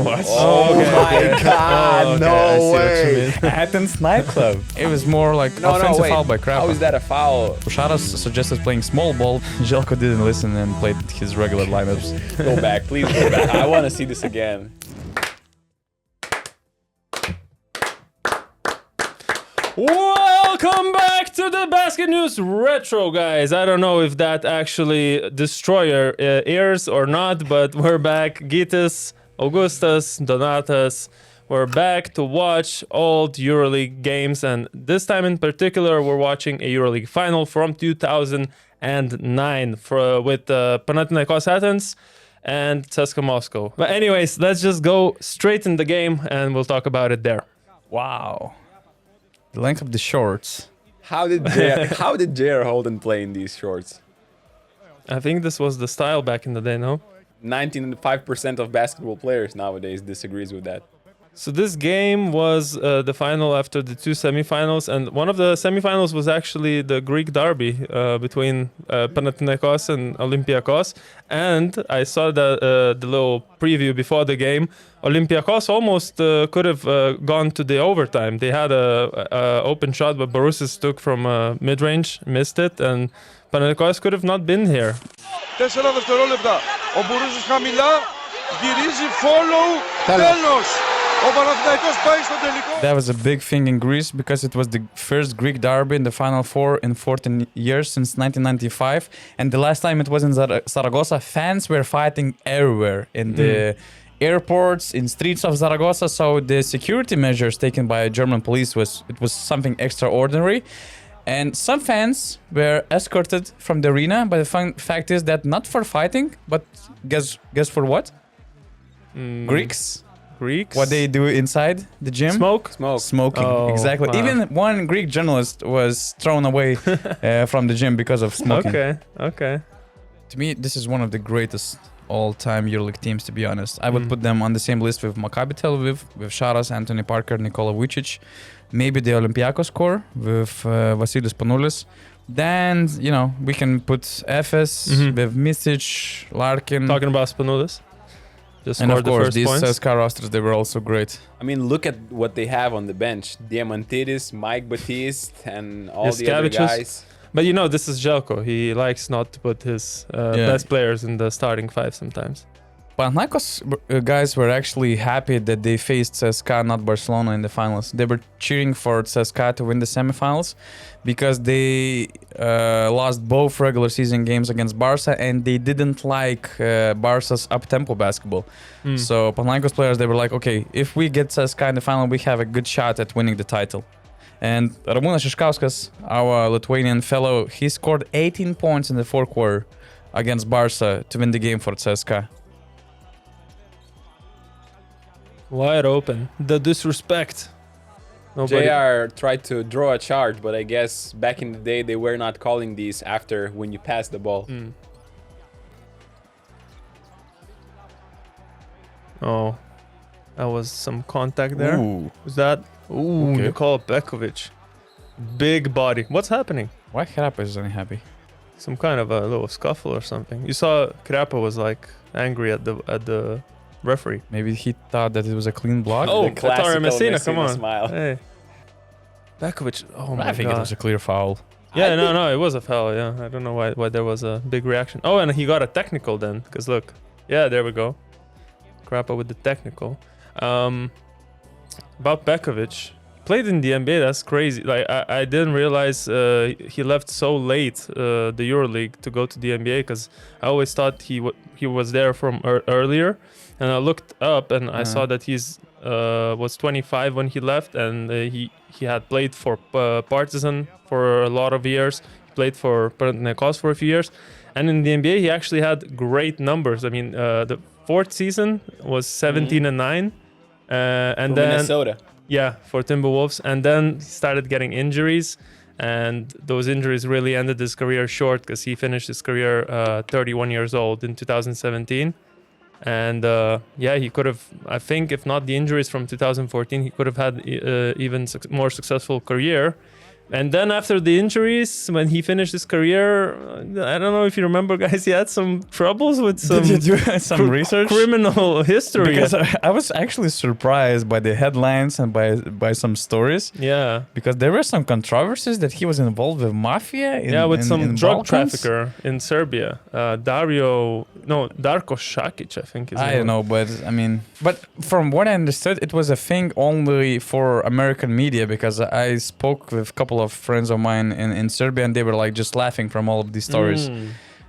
What? Oh my God, Oh, okay, I no see what you way. mean. Athens nightclub. It was more like No, offensive wait. foul by Krapa. How is that a foul? Sharas suggested playing small ball. Jelko didn't listen and played his regular lineups. Go back, please go back. I want to see this again. Welcome back to the Basket News Retro, guys. I don't know if that actually Destroyer airs or not, but we're back. Gitas, Augustus, Donatas. We're back to watch old Euroleague games, and this time in particular, we're watching a Euroleague final from 2009 with Panathinaikos Athens and CSKA Moscow. But anyways, let's just go straight in the game, and we'll talk about it there. Wow. The length of the shorts. How did J.R. Holden play in these shorts? I think this was the style back in the day, no? 95% of basketball players nowadays disagrees with that. So this game was the final after the two semifinals, and one of the semifinals was actually the Greek derby between Panathinaikos and Olympiakos. And I saw the little preview before the game. Olympiakos almost could have gone to the overtime. They had a open shot, but Borussis took from mid-range, missed it, and Panathinaikos could have not been here. 4 δευτερόλεπτα. Ο Μπουρούσης χαμηλά, γυρίζει, follow, τέλος. Ο Παναθηναϊκός πάει στο τελικό. That was a big thing in Greece because it was the first Greek derby in the Final Four in 14 years since 1995. And the last time it was in Zaragoza, fans were fighting everywhere in the airports, in streets of Zaragoza. So the security measures taken by German police was something extraordinary. And some fans were escorted from the arena, but the fact is that not for fighting, but guess for what? Greeks. What they do inside the gym? Smoking. Oh, Exactly. wow. Even one Greek journalist was thrown away from the gym because of smoking. Okay. To me, this is one of the greatest all-time EuroLeague teams, to be honest. I would put them on the same list with Maccabi Tel Aviv, with Sharas, Anthony Parker, Nikola Vucic. Maybe the Olympiakos core with Vasilis Panoulis. Then, we can put Efes with Misic, Larkin. Talking about Spanoulis. Just And of scored the course, first these points. CSKA rosters, they were also great. I mean, look at what they have on the bench. Diamantidis, Mike Batiste, and all the other Yaskevicius. guys. But this is Jelko. He likes not to put his best players in the starting five sometimes. Panathinaikos guys were actually happy that they faced CSKA, not Barcelona, in the finals. They were cheering for CSKA to win the semifinals because they lost both regular season games against Barca and they didn't like Barca's up-tempo basketball. So Panathinaikos players, they were like, okay, if we get CSKA in the final, we have a good shot at winning the title. And Ramūnas Šiškauskas, our Lithuanian fellow, he scored 18 points in the fourth quarter against Barca to win the game for CSKA. Wide open. The disrespect. Nobody. JR tried to draw a charge, but I guess back in the day they were not calling these after when you pass the ball. Oh, that was some contact there. Ooh. Was that? Ooh, Okay. Nikola Bekovic. Big body. What's happening? Why Krapa is unhappy? Some kind of a little scuffle or something. You saw Krapa was like angry at the referee. Maybe he thought that it was a clean block. Oh, The classical Atara Messina, come Messina on. smile. Hey. Bekovic. Oh my I think god. it was a clear foul. Yeah, no, it was a foul. Yeah, I don't know why there was a big reaction. Oh, and he got a technical then, because look, yeah, there we go. Krapa with the technical. About Bekovic, played in the NBA. That's crazy. Like I didn't realize he left so late the EuroLeague to go to the NBA, because I always thought he was there from earlier, and I looked up and I saw that he's was 25 when he left, and he had played for Partizan for a lot of years. He played for Panathinaikos for a few years, and in the NBA he actually had great numbers. I mean, the fourth season was 17 and 9, and From then Minnesota. yeah, for Timberwolves, and then he started getting injuries, and those injuries really ended his career short, because he finished his career 31 years old in 2017. And yeah, he could have, I think, if not the injuries from 2014, he could have had even more successful career. And then after the injuries, when he finished his career, I don't know if you remember, guys, he had some troubles with some Did you do some research? criminal history. Because I was actually surprised by the headlines and by some stories. Yeah. Because there were some controversies that he was involved with mafia. With some in drug Balkans. trafficker in Serbia. Darko Šakić, I think. I don't know, but I mean, but from what I understood, it was a thing only for American media, because I spoke with a couple of friends of mine in Serbia, and they were like just laughing from all of these stories.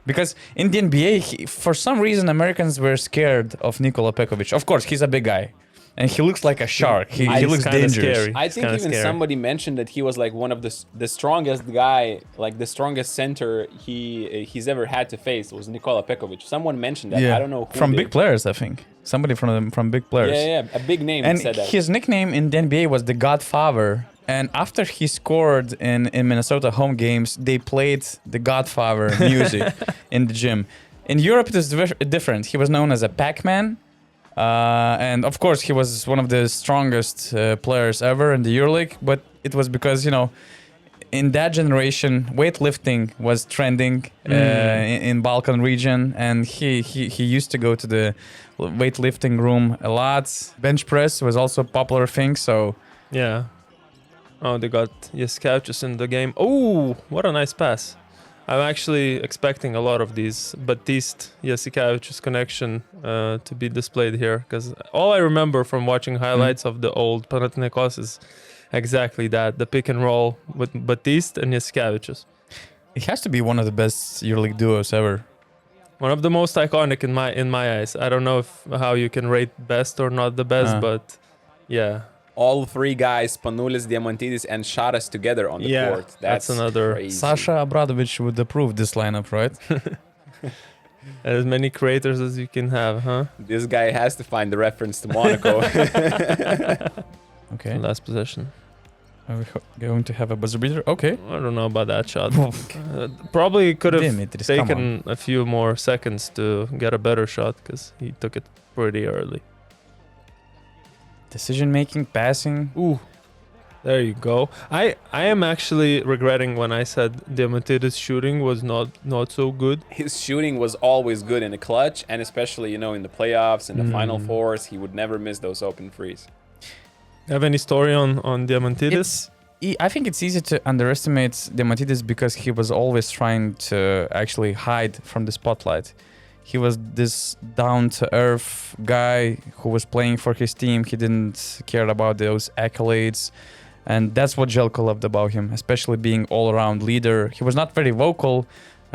Because in the NBA, for some reason, Americans were scared of Nikola Pekovic. Of course, he's a big guy, and he looks like a shark. He looks kinda dangerous. scary. I think even somebody mentioned that he was like one of the strongest guy, like the strongest center he's ever had to face was Nikola Pekovic. Someone mentioned that. I don't know who from did. big players, I think. Somebody from big players. Yeah, a big name And said that. his nickname in the NBA was the Godfather. And after he scored in Minnesota home games, they played the Godfather music in the gym. In Europe, it was different. He was known as a Pac-Man. And of course, he was one of the strongest players ever in the Euroleague. But it was because, in that generation, weightlifting was trending in Balkan region. And he used to go to the weightlifting room a lot. Bench press was also a popular thing, so... Yeah. Oh, they got Jaskaučius in the game. Oh, what a nice pass. I'm actually expecting a lot of these Batiste-Jasikavičius connection to be displayed here, because all I remember from watching highlights of the old Panathinaikos is exactly that, the pick and roll with Batiste and Jasikavičius. It has to be one of the best EuroLeague duos ever. One of the most iconic in my eyes. I don't know how you can rate best or not the best, but yeah. All three guys, Spanulis, Diamantidis, and Šaras together on the court. That's another... crazy. Sasha Abradovic would approve this lineup, right? As many creators as you can have, huh? This guy has to find the reference to Monaco. Okay. Last possession. Are we going to have a buzzer beater? Okay. I don't know about that shot. Probably could have Dimitris, come taken a few more seconds to get a better shot, because he took it pretty early. Decision making, passing. Ooh, there you go. I am actually regretting when I said Diamantidis' shooting was not so good. His shooting was always good in the clutch, and especially, in the playoffs and the Final Fours, he would never miss those open threes. Have any story on Diamantidis? I think it's easy to underestimate Diamantidis because he was always trying to actually hide from the spotlight. He was this down-to-earth guy who was playing for his team. He didn't care about those accolades. And that's what Jelko loved about him, especially being all-around leader. He was not very vocal.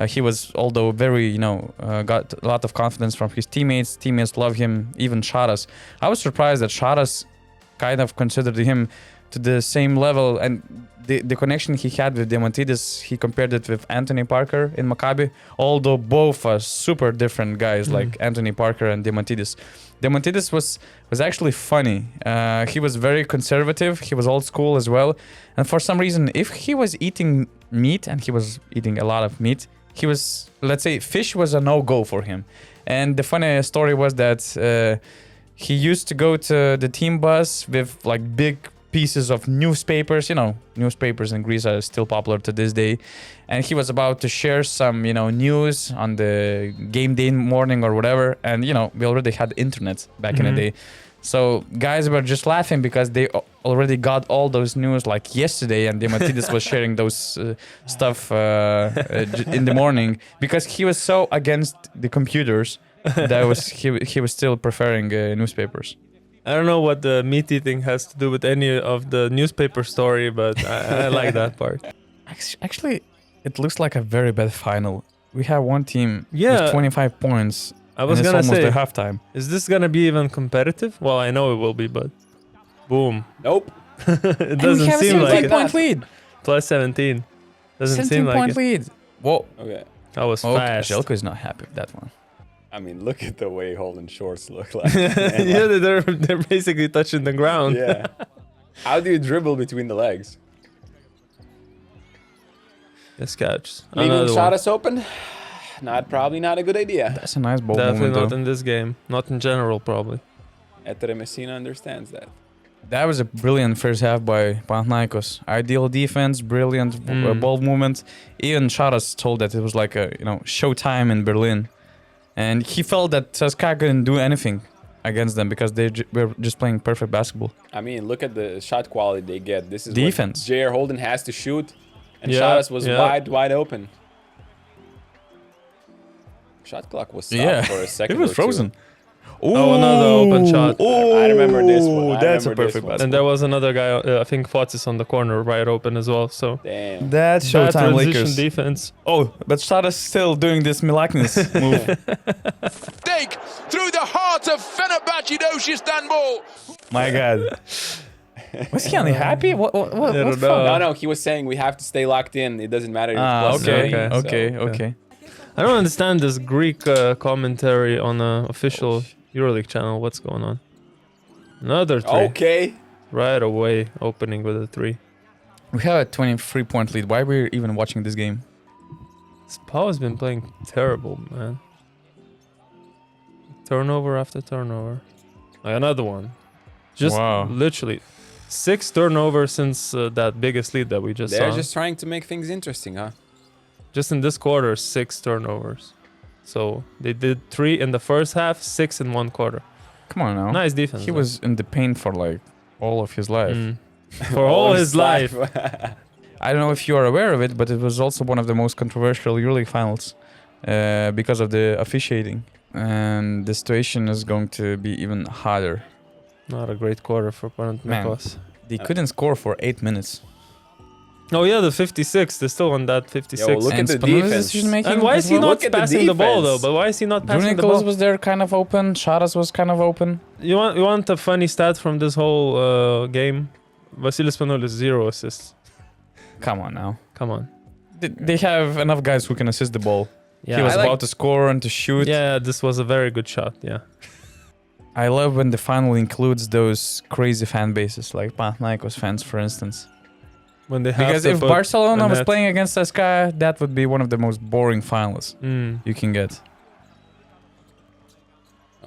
He was, although very, got a lot of confidence from his teammates. Teammates love him, even Šaras. I was surprised that Šaras kind of considered him to the same level, and the connection he had with Diamantidis, he compared it with Anthony Parker in Maccabi, although both are super different guys, like Anthony Parker and Diamantidis. Diamantidis was actually funny. He was very conservative, he was old school as well, and for some reason, if he was eating meat, and he was eating a lot of meat, he was, let's say, fish was a no-go for him. And the funny story was that he used to go to the team bus with like big pieces of newspapers. Newspapers in Greece are still popular to this day. And he was about to share some, news on the game day morning or whatever. And, we already had internet back in the day. So guys were just laughing because they already got all those news like yesterday, and Diamantidis was sharing those stuff in the morning because he was so against the computers that he was still preferring newspapers. I don't know what the meat eating has to do with any of the newspaper story, but I like that part. Actually, it looks like a very bad final. We have one team with 25 points. I was and gonna it's almost say, at halftime. Is this gonna be even competitive? Well, I know it will be, but boom. Nope. It doesn't seem like it. Point lead. Plus 17. Doesn't seem like point it. lead. Whoa. Okay. That was fast. Jelko is not happy with that one. I mean, look at the way Holden shorts look like. Yeah, they're basically touching the ground. Yeah. How do you dribble between the legs? This catch. Leaving Šaras open? Probably not a good idea. That's a nice ball Definitely movement, not though. in this game. Not in general, probably. Ettore Messina understands that. That was a brilliant first half by Panathinaikos. Ideal defense, brilliant ball movement. Even Sharas told that it was like a showtime in Berlin, and he felt that CSKA couldn't do anything against them because they were just playing perfect basketball. I mean, look at the shot quality they get. This is defense. What J.R. Holden has to shoot, and Sharas was wide open. Shot clock was stopped for a second. It was frozen. Oh, another open shot. Oh, I remember this one. That's a perfect And there was another guy, I think Fotis on the corner, right open as well. So damn. That's bad showtime transition Lakers. defense. Oh, but Sharas still doing this Milaknis move. Dig through the heart of Fenerbahce Istanbul. My God. Was he only happy? What don't know. No, he was saying we have to stay locked in. It doesn't matter if it's plus okay, 30, okay. I don't understand this Greek commentary on the official Euroleague channel. What's going on? Another three. Okay. Right away, opening with a 3. We have a 23-point lead. Why are we even watching this game? Pau has been playing terrible, man. Turnover after turnover. Another one. Just literally 6 turnovers since that biggest lead that we just saw. They're just trying to make things interesting, huh? Just in this quarter, 6 turnovers. So they did 3 in the first half, 6 in one quarter. Come on now. Nice defense. He was in the paint for like all of his life. For all his life. I don't know if you are aware of it, but it was also one of the most controversial EuroLeague finals because of the officiating. And the situation is going to be even harder. Not a great quarter for Panathinaikos. They couldn't score for 8 minutes. Oh yeah, the 56. They're still on that 56. Yo, look at the defense. And why is he not passing the ball though? But why is he not passing the ball? was there kind of open. Sharas was kind of open. You want a funny stat from this whole game? Vasilis Panoulis 0 assists. Come on now. Come on. They have enough guys who can assist the ball. Yeah, he was about to score and to shoot. Yeah, this was a very good shot. Yeah. I love when the final includes those crazy fan bases, like Panathinaikos fans, for instance. When they have because to if put Barcelona a was net. playing against CSKA, that would be one of the most boring finals you can get.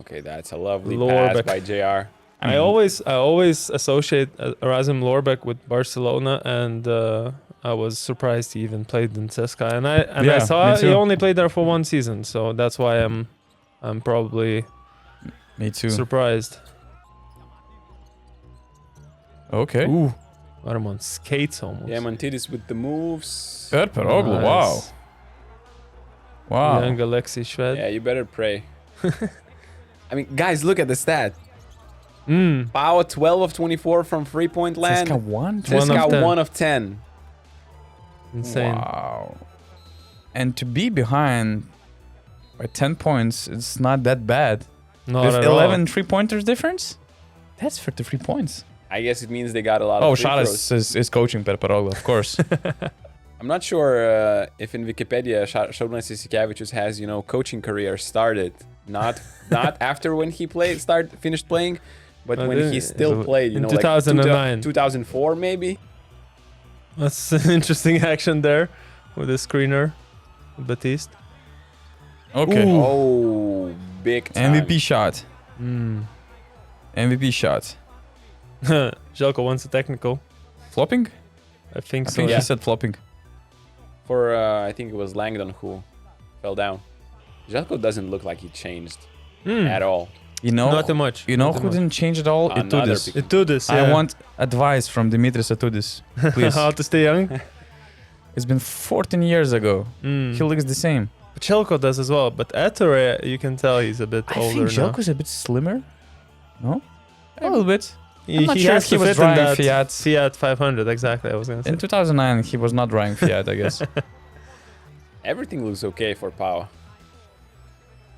Okay, that's a lovely Lorbeck. pass by JR. I always associate Erasm Lorbeck with Barcelona, and I was surprised he even played in CSKA. And I saw he only played there for 1 season, so that's why I'm probably Me too. surprised. Okay. Ooh, got him on skates almost. Yeah, Montidis with the moves. Perperoglu, Nice. wow. Young Alexei Shved. Yeah, you better pray. I mean, guys, look at the stat. Mm. Pau 12 of 24 from 3-point land. CSKA won? CSKA 1 of 10. Insane. Wow. And to be behind by 10 points, it's not that bad. Not With at 11 all. 3-pointers difference? That's 33 points. I guess it means they got a lot Oh, of free throws. Sharas is coaching Perperoglu, of course. I'm not sure if in Wikipedia Šarūnas Jasikevičius has, coaching career started. Not after when he finished playing, but when he still played, in like 2009. 2004 maybe. That's an interesting action there with the screener, Batiste. Okay. Oh, big time. MVP shot. MVP shot. Željko wants a technical. Flopping? I think I so. think yeah. he said flopping. For, I think it was Langdon who fell down. Željko doesn't look like he changed at all. Not too much. You know Not too who much. didn't change at all? Another Itudis. pick. Itudis, I yeah. want advice from Dimitris Itudis, please. How to stay young. It's been 14 years ago. Mm. He looks the same. Željko does as well, but Ettore, you can tell he's a bit I older think now. Željko's a bit slimmer. No? A little bit. He, I'm not he sure has if he to was fit in driving that Fiat. Fiat 500, exactly, I was going to say. In 2009, he was not driving Fiat, I guess. Everything looks okay for Pau.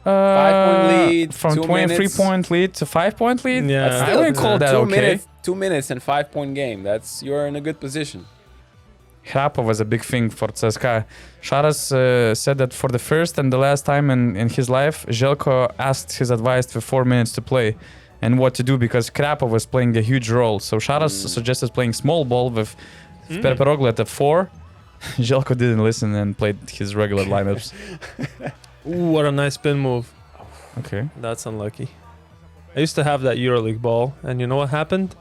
5-point lead, From 2 minutes. 23-point lead to 5-point lead? Yeah. But I still, wouldn't call that 2 okay. 2 minutes and 5-point game. You're in a good position. Hrapov was a big thing for CSKA. Sharas said that for the first and the last time in his life, Željko asked his advice for 4 minutes to play and what to do because Hrapov was playing a huge role. So Sharas suggested playing small ball with Perperoglu at the 4. Željko didn't listen and played his regular lineups. Ooh, what a nice spin move. Okay. That's unlucky. I used to have that EuroLeague ball, and you know what happened?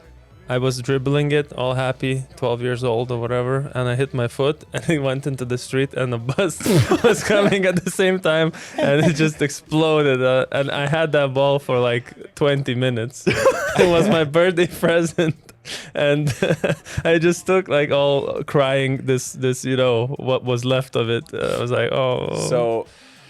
I was dribbling it, all happy, 12 years old or whatever, and I hit my foot, and it went into the street, and a bus was coming at the same time, and it just exploded. And I had that ball for like 20 minutes. It was my birthday present, and I just took like all crying this what was left of it. I was like, oh. So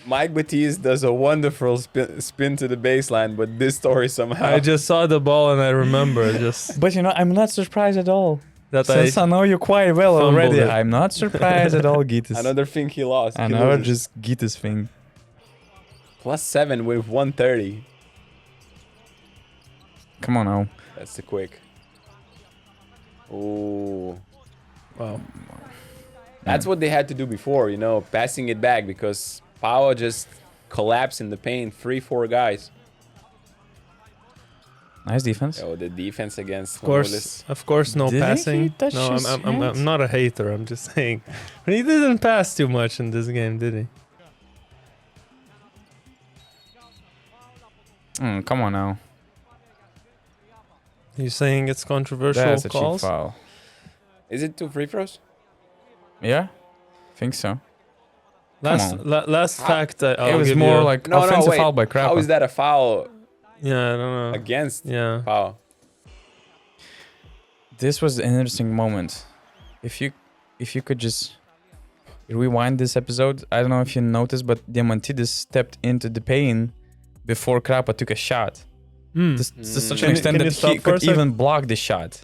Mike Batiste does a wonderful spin to the baseline, but this story somehow. I just saw the ball and I remember just But I'm not surprised at all. that Since I know you quite well fumbled already, it. I'm not surprised at all, Gitis. Another thing he lost. He Another loses. just Gitis thing. +7 with 130. Come on now. That's the quick. Ooh. Wow. That's what they had to do before, passing it back, because Pau just collapsed in the paint. 3-4 guys. Nice defense. Oh, the defense against Of course, no Did he passing. touch No, his I'm hands? not a hater. I'm just saying, but he didn't pass too much in this game, did he? Come on now. You're saying it's controversial That's a calls? cheap foul. Is it 2 free throws? Yeah? Think so. Last Come on. last fact I'll It was give more you. like No, offensive wait. foul by Krapa. How is that a foul Yeah, I don't know. against Yeah. Pau? This was an interesting moment. If you could just rewind this episode, I don't know if you noticed, but Diamantidis stepped into the paint before Krapa took a shot. To such an extent Can you that stop he for a could sec? even block the shot.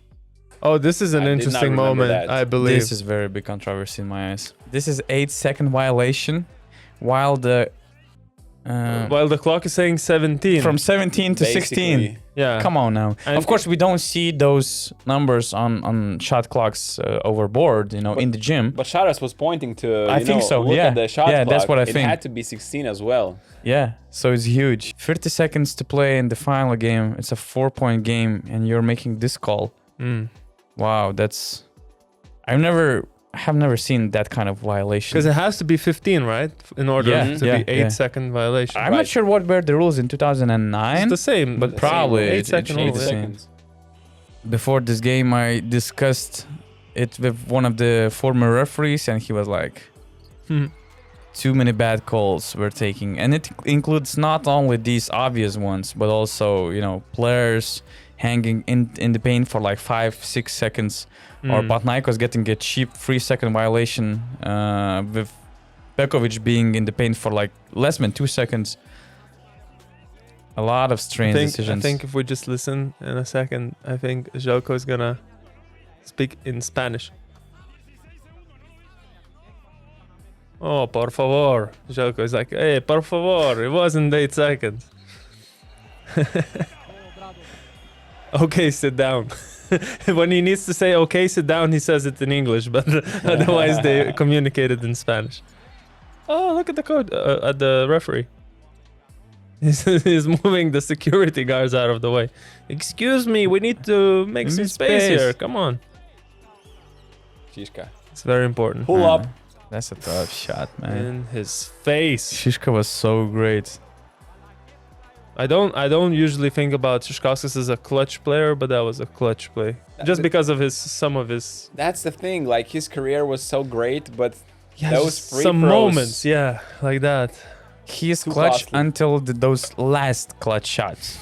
Oh, this is an I did not interesting remember moment, that. I believe. This is very big controversy in my eyes. This is 8-second violation, while the While the clock is saying 17. from 17 to 16. Basically. yeah. Come on now. And of course, we don't see those numbers on shot clocks overboard, in the gym. But Sharas was pointing to, I think so, look yeah. at the shot Yeah, that's clock. what I It think. had to be 16 as well. Yeah, so it's huge. 30 seconds to play in the final game. It's a 4-point game, and you're making this call. Wow, that's. I have never seen that kind of violation. Because it has to be 15, right? In order Yeah, to yeah, be 8-second violation. I'm not sure what were the rules in 2009. It's the same. but It's probably the same. it 8-second should be rule. the yeah. same. Before this game, I discussed it with one of the former referees, and he was like, too many bad calls we're taking. And it includes not only these obvious ones, but also, players hanging in the paint for like 5-6 seconds, or Panathinaikos getting a cheap 3-second violation, with Pekovic being in the paint for like less than 2 seconds. A lot of strange decisions. I think if we just listen in a second, I think Željko is gonna speak in Spanish. Oh, por favor. Željko is like, hey, por favor, it wasn't 8 seconds. Okay, sit down. When he needs to say okay, sit down, he says it in English, but otherwise they communicate it in Spanish. Oh, look at the code, at the referee. He's moving the security guards out of the way. Excuse me, we need to make some space here. Come on. Shishka. It's very important. Pull up. That's a tough shot, man. In his face. Shishka was so great. I don't usually think about Szyszkowskis as a clutch player, but that was a clutch play. Just because of some of his That's the thing. Like, his career was so great, but those just free some throws, moments, yeah, like that. He is Too clutch costly. until those last clutch shots,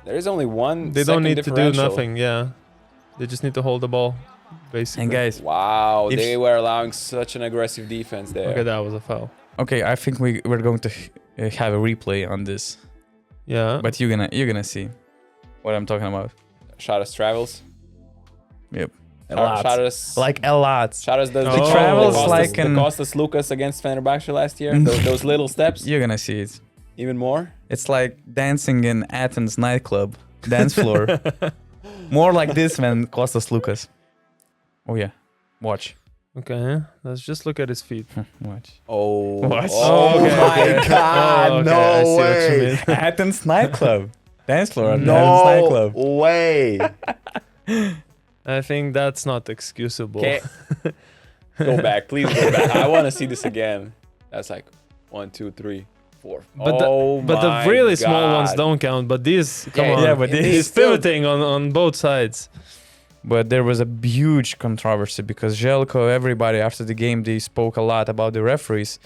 there is only one. They don't second need to do differential. nothing, yeah. They just need to hold the ball, basically. And guys, Wow, If- they were allowing such an aggressive defense there. Okay, that was a foul. okay, I think we're going to have a replay on this, Yeah. but you're gonna see what I'm talking about. Sharas travels. Yep. Sharas, Like a lot. Sharas does He the travels Costas, like the an- Costas Lucas against Fenerbahce last year. those little steps, You're gonna see it. even more. It's like dancing in Athens nightclub dance floor. More like this than Kostas Lukas. Oh yeah, watch. Okay, let's just look at his feet. Watch. Oh, What? oh Okay, my okay. God! Oh, okay, I see No what you way! mean. Athens nightclub. Dance floor at Athens No nightclub. way! I think that's not excusable. Okay, go back, please go back. I want to see this again. That's like 1, 2, 3, 4. But the really small ones don't count. But these, come on, yeah, but he's pivoting on both sides. But there was a huge controversy because Željko, everybody after the game, they spoke a lot about the referees.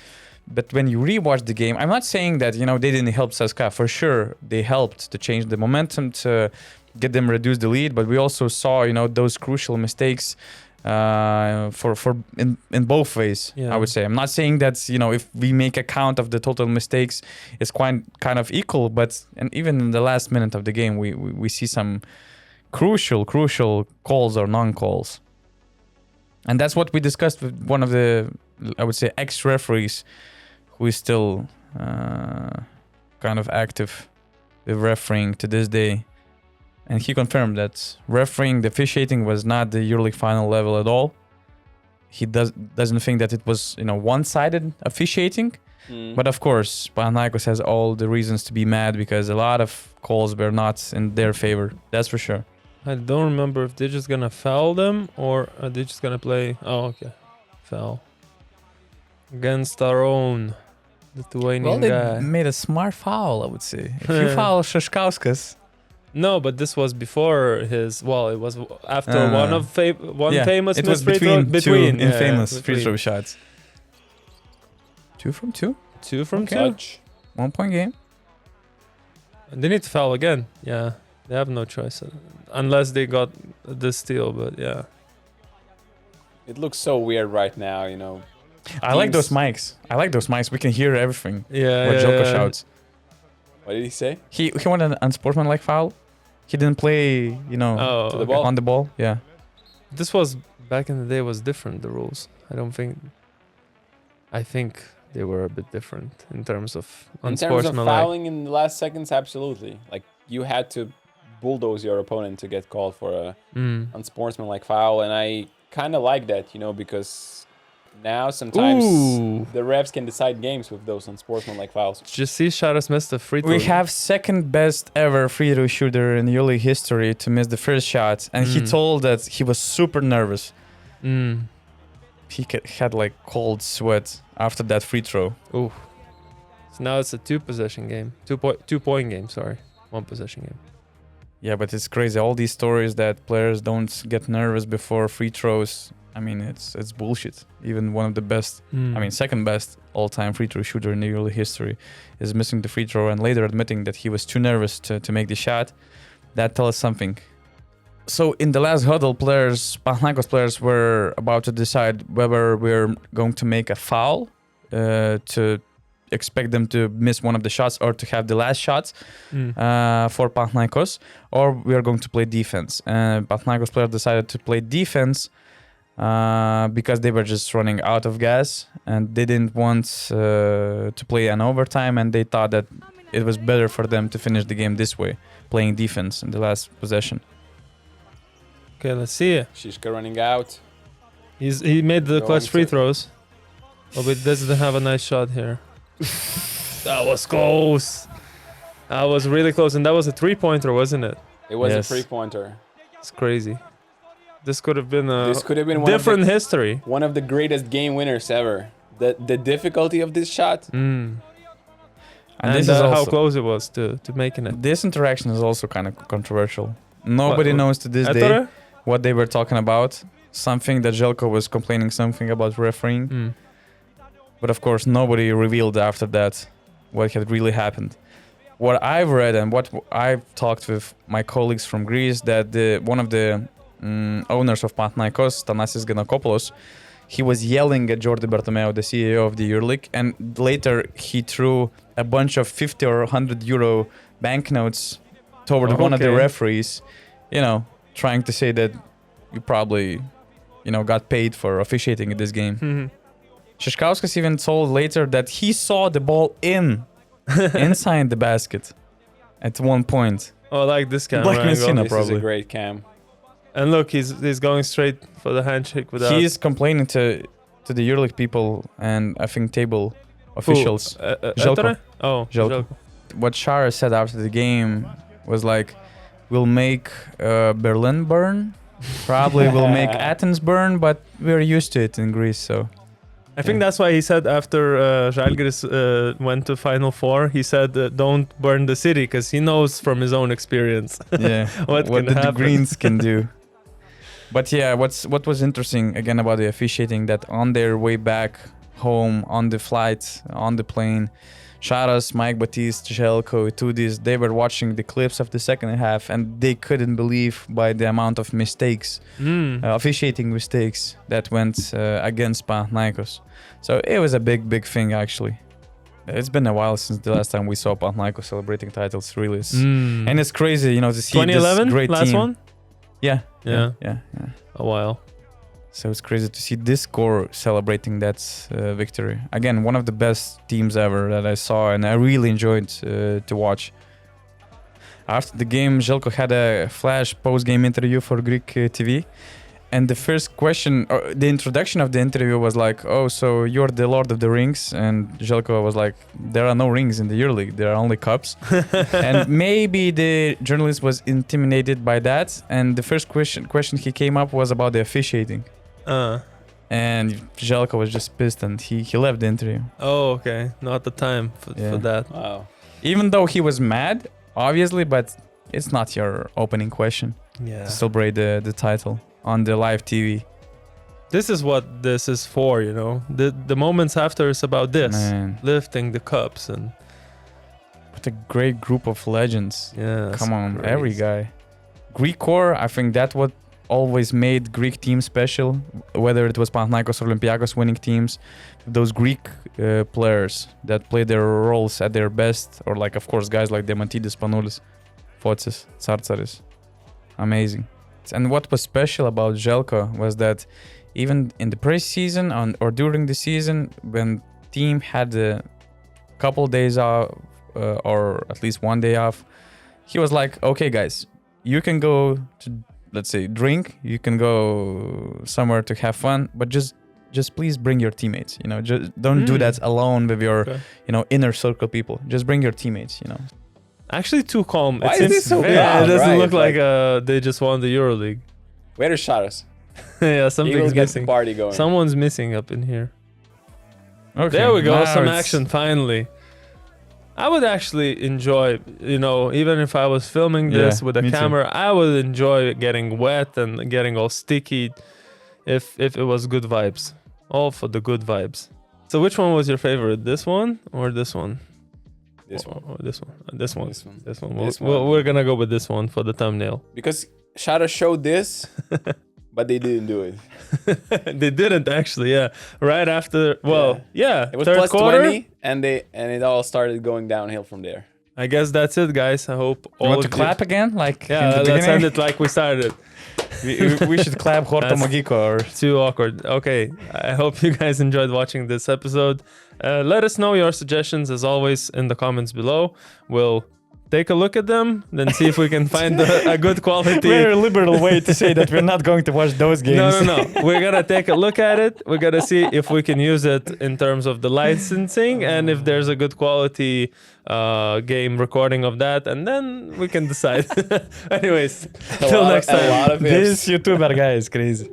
But when you rewatch the game, I'm not saying that, you know, they didn't help CSKA. For sure, they helped to change the momentum, to get them reduce the lead. But we also saw, you know, those crucial mistakes in both ways, I would say. I'm not saying that, you know, if we make a count of the total mistakes, it's quite kind of equal. But and even in the last minute of the game, we see some crucial calls or non-calls. And that's what we discussed with one of the, I would say, ex-referees who is still kind of active with refereeing to this day. And he confirmed that refereeing, the officiating was not the EuroLeague final level at all. He doesn't think that it was, you know, one-sided officiating. But of course, Panathinaikos has all the reasons to be mad because a lot of calls were not in their favor. That's for sure. I don't remember if they're just gonna foul them or are they just gonna play. Oh, okay, foul against our own Lithuanian guy. They made a smart foul, I would say. If you foul Šeškauskas. No, but this was before his. Well, it was after famous. It was between two infamous free throw shots. 2 from 2. 2 from Okay. 2. 1 point game. And they need to foul again. Yeah, they have no choice unless they got the steal. But yeah, It looks so weird right now, you know. I like those mics. We can hear everything. yeah. What Željko yeah. shouts. What did he say? He wanted an unsportsmanlike foul. He didn't play, you know, Oh, To the okay. ball. on the ball. Yeah. This was back in the day. Was different, the rules. I think they were a bit different in terms of In terms of unsportsmanlike. fouling in the last seconds, absolutely. Like, you had to bulldoze your opponent to get called for a unsportsmanlike foul, and I kind of like that, you know, because now sometimes Ooh. the refs can decide games with those unsportsmanlike fouls. Did you see Sharas missed a free throw? We have second best ever free throw shooter in EuroLeague history to miss the first shot, and he told that he was super nervous. He had like cold sweat after that free throw. Ooh. So now it's a 2-possession game. 2-point game, sorry. 1-possession game. Yeah, but it's crazy. All these stories that players don't get nervous before free throws. I mean, it's bullshit. Even one of the best, I mean, second best all-time free throw shooter in the EuroLeague history is missing the free throw and later admitting that he was too nervous to make the shot. That tells us something. So in the last huddle, Panathinaikos players were about to decide whether we're going to make a foul to expect them to miss one of the shots or to have the last shots for Panathinaikos, or we are going to play defense. Panathinaikos players decided to play defense because they were just running out of gas and they didn't want to play an overtime, and they thought that it was better for them to finish the game this way, playing defense in the last possession. Okay, let's see it. Shishka running out. He made the clutch free to- throws. Oh, but doesn't have a nice shot here. That was close. That was really close, and that was a 3-pointer, wasn't it? It was Yes. a 3-pointer. It's crazy. This could have been a This could have been different history. one of the greatest game winners ever. The difficulty of this shot. And And this is how also, close it was to making it. this interaction is also kind of controversial. Nobody What- knows to this day Ettore? what they were talking about. Something that Željko was complaining something about refereeing. But of course, nobody revealed after that what had really happened. What I've read and what I've talked with my colleagues from Greece, that one of the owners of Panathinaikos, Thanasis Ganakopoulos, he was yelling at Jordi Bertomeu, the CEO of the EuroLeague, and later he threw a bunch of 50 or 100 euro banknotes toward one of the Okay. referees, you know, trying to say that you probably, you know, got paid for officiating in this game. Šeškauskas even told later that he saw the ball inside the basket at one point. Oh, like this camera Like angle. Messina. This probably. is a great cam. And look, he's going straight for the handshake without. He is complaining to the EuroLeague people and I think table officials. Željko. Ettore? Oh, Željko. Željko. What Shara said after the game was like, "We'll make Berlin burn. Probably we'll make Athens burn, but we're used to it in Greece, so." I think that's why he said after Žalgiris went to Final Four, he said, "Don't burn the city," because he knows from his own experience. Yeah, what can the happen. Greens can do. But yeah, what was interesting again about the officiating, that on their way back home, on the flight, on the plane, Šaras, Mike Batiste, Željko, Itudis, they were watching the clips of the second half and they couldn't believe by the amount of mistakes, officiating mistakes that went against Panathinaikos. So it was a big thing actually. It's been a while since the last time we saw Panathinaikos celebrating titles, really. And it's crazy, to see 2011, this great last team. one? Yeah. A while. So it's crazy to see this core celebrating that victory. Again, one of the best teams ever that I saw, and I really enjoyed to watch. After the game, Željko had a flash post-game interview for Greek TV. And the first question, or the introduction of the interview was like, "Oh, so you're the Lord of the Rings?" And Željko was like, "There are no rings in the Euroleague. There are only cups." And maybe the journalist was intimidated by that. And the first question he came up was about the officiating. And Željko was just pissed and he left the interview. Oh, okay. Not the time for that. Wow. Even though he was mad, obviously, but it's not your opening question Yeah. to celebrate the title on the live TV. This is what this is for, The moments after is about this. Man, Lifting the cups and what a great group of legends. yeah. Come on, every guy. Greek core, I think that what always made Greek teams special, whether it was Panathinaikos or Olympiakos winning teams, those Greek players that play their roles at their best, or like, of course, guys like Demantidis, Panulis, Fotsis, Tsartsaris. Amazing. And what was special about Željko was that even in the pre-season or during the season, when team had a couple days off, or at least one day off, he was like, "Okay, guys, you can go to, let's say, drink, you can go somewhere to have fun, but just please bring your teammates, just don't do that alone with your, inner circle people. Just bring your teammates, Actually, too calm. Why is this so calm? It doesn't Right, look like they just won the Euroleague. Where is Šaras? Yeah, He something's will get the missing. party going. Someone's missing up in here. Okay, There we go. now Some it's- action finally. I would actually enjoy, even if I was filming this Yeah, with a me too. camera, I would enjoy getting wet and getting all sticky if it was good vibes. All for the good vibes. So which one was your favorite? This one or this one? This one. Or this one? This one. This one. This one. This Well, one. we're gonna go with this one for the thumbnail. Because Šaras showed this, but they didn't do it. They didn't actually, yeah. Right after, It was third plus quarter. 20, and it all started going downhill from there. I guess that's it, guys. I hope You all want to of you- clap again? Like in Yeah, the let's end beginning? it like we started. we should clap Horto That's- Magiko or Too awkward. Okay, I hope you guys enjoyed watching this episode. Let us know your suggestions as always in the comments below. We'll take a look at them, then see if we can find a good quality. very liberal way to say that we're not going to watch those games. No. We're gonna take a look at it. We're gonna see if we can use it in terms of the licensing and if there's a good quality game recording of that, and then we can decide. Anyways, till next time. A lot of ifs. This YouTuber guy is crazy.